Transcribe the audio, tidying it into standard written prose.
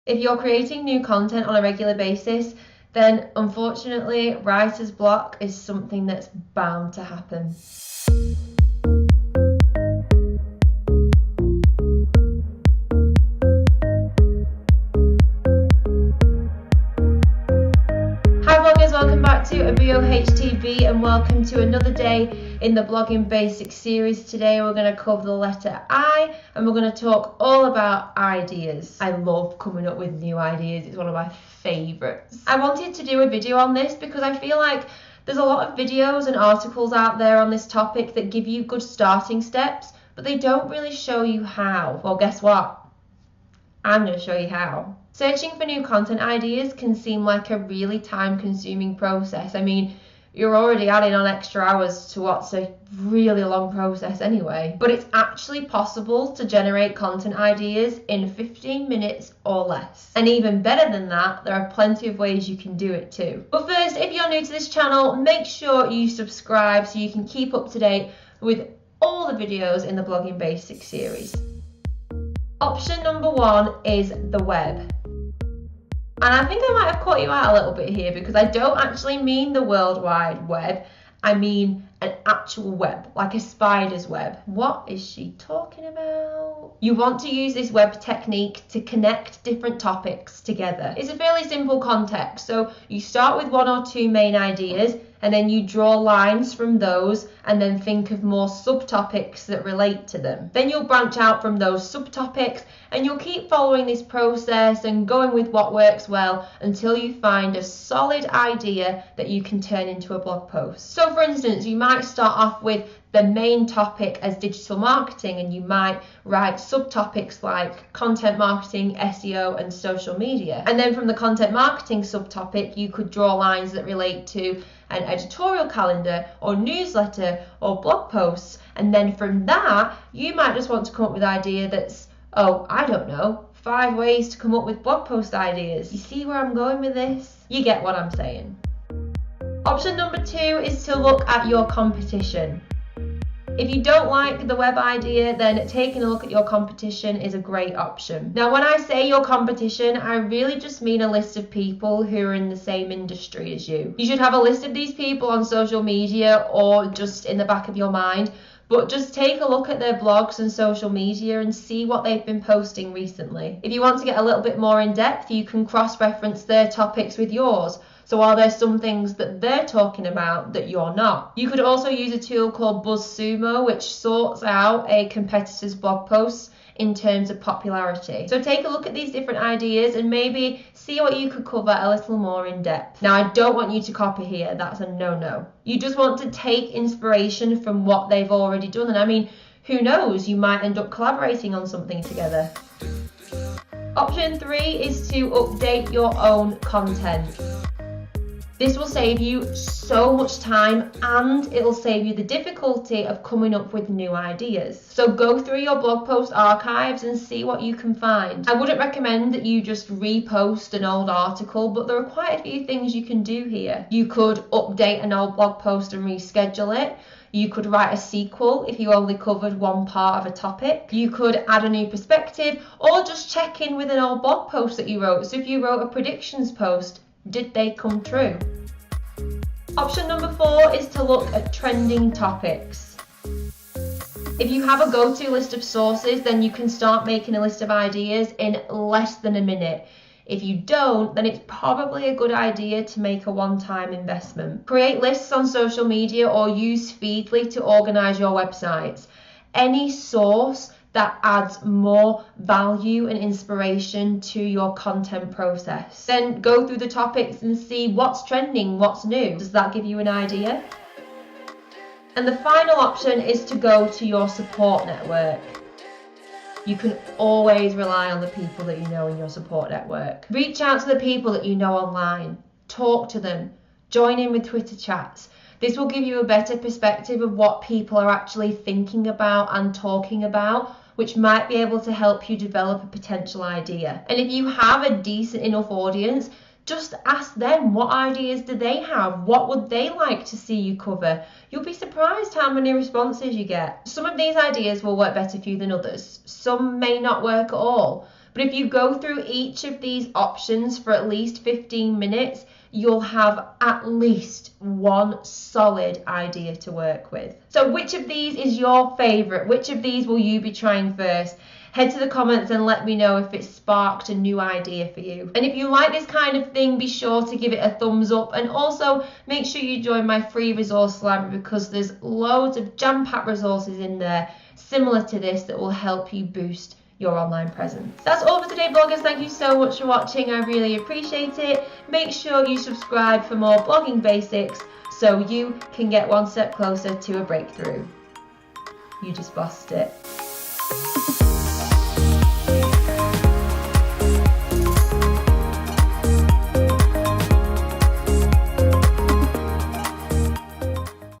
If you're creating new content on a regular basis, then unfortunately, writer's block is something that's bound to happen. Welcome back to a BOHTV and welcome to another day in the Blogging Basics series. Today we're going to cover the letter I and we're going to talk all about ideas. I love coming up with new ideas. It's one of my favourites. I wanted to do a video on this because I feel like there's a lot of videos and articles out there on this topic that give you good starting steps, but they don't really show you how. Well, guess what? I'm going to show you how. Searching for new content ideas can seem like a really time-consuming process. I mean, you're already adding on extra hours to what's a really long process anyway. But it's actually possible to generate content ideas in 15 minutes or less. And even better than that, there are plenty of ways you can do it too. But first, if you're new to this channel, make sure you subscribe so you can keep up to date with all the videos in the Blogging Basics series. Option number 1 is the web. And I think I might have caught you out a little bit here because I don't actually mean the World Wide Web. I mean an actual web, like a spider's web. What is she talking about? You want to use this web technique to connect different topics together. It's a fairly simple context. So you start with 1 or 2 main ideas and then you draw lines from those and then think of more subtopics that relate to them. Then you'll branch out from those subtopics and you'll keep following this process and going with what works well until you find a solid idea that you can turn into a blog post. So for instance, you might start off with the main topic as digital marketing and you might write subtopics like content marketing, SEO and social media. And then from the content marketing subtopic, you could draw lines that relate to an editorial calendar or newsletter or blog posts. And then from that, you might just want to come up with an idea that's, oh, I don't know, 5 ways to come up with blog post ideas. You see where I'm going with this? You get what I'm saying. Option number 2 is to look at your competition. If you don't like the web idea, then taking a look at your competition is a great option. Now, when I say your competition, I really just mean a list of people who are in the same industry as you. You should have a list of these people on social media or just in the back of your mind, but just take a look at their blogs and social media and see what they've been posting recently. If you want to get a little bit more in depth, you can cross-reference their topics with yours. So are there some things that they're talking about that you're not? You could also use a tool called BuzzSumo, which sorts out a competitor's blog posts in terms of popularity. So take a look at these different ideas and maybe see what you could cover a little more in depth. Now, I don't want you to copy here. That's a no-no. You just want to take inspiration from what they've already done. And I mean, who knows? You might end up collaborating on something together. Option 3 is to update your own content. This will save you so much time and it'll save you the difficulty of coming up with new ideas. So go through your blog post archives and see what you can find. I wouldn't recommend that you just repost an old article, but there are quite a few things you can do here. You could update an old blog post and reschedule it. You could write a sequel if you only covered one part of a topic. You could add a new perspective or just check in with an old blog post that you wrote. So if you wrote a predictions post, did they come true? Option number 4 is to look at trending topics. If you have a go-to list of sources, then you can start making a list of ideas in less than a minute. If you don't, then it's probably a good idea to make a one-time investment. Create lists on social media or use Feedly to organize your websites. Any source that adds more value and inspiration to your content process. Then go through the topics and see what's trending, what's new. Does that give you an idea? And the final option is to go to your support network. You can always rely on the people that you know in your support network. Reach out to the people that you know online. Talk to them. Join in with Twitter chats. This will give you a better perspective of what people are actually thinking about and talking about, which might be able to help you develop a potential idea. And if you have a decent enough audience, just ask them, what ideas do they have? What would they like to see you cover? You'll be surprised how many responses you get. Some of these ideas will work better for you than others. Some may not work at all. But if you go through each of these options for at least 15 minutes, you'll have at least one solid idea to work with. So which of these is your favorite? Which of these will you be trying first? Head to the comments and let me know if it sparked a new idea for you. And if you like this kind of thing, be sure to give it a thumbs up, and also make sure you join my free resource library, because there's loads of jam-packed resources in there similar to this that will help you boost your online presence. That's all for today, bloggers. Thank you so much for watching. I really appreciate it. Make sure you subscribe for more blogging basics so you can get one step closer to a breakthrough. You just bossed it.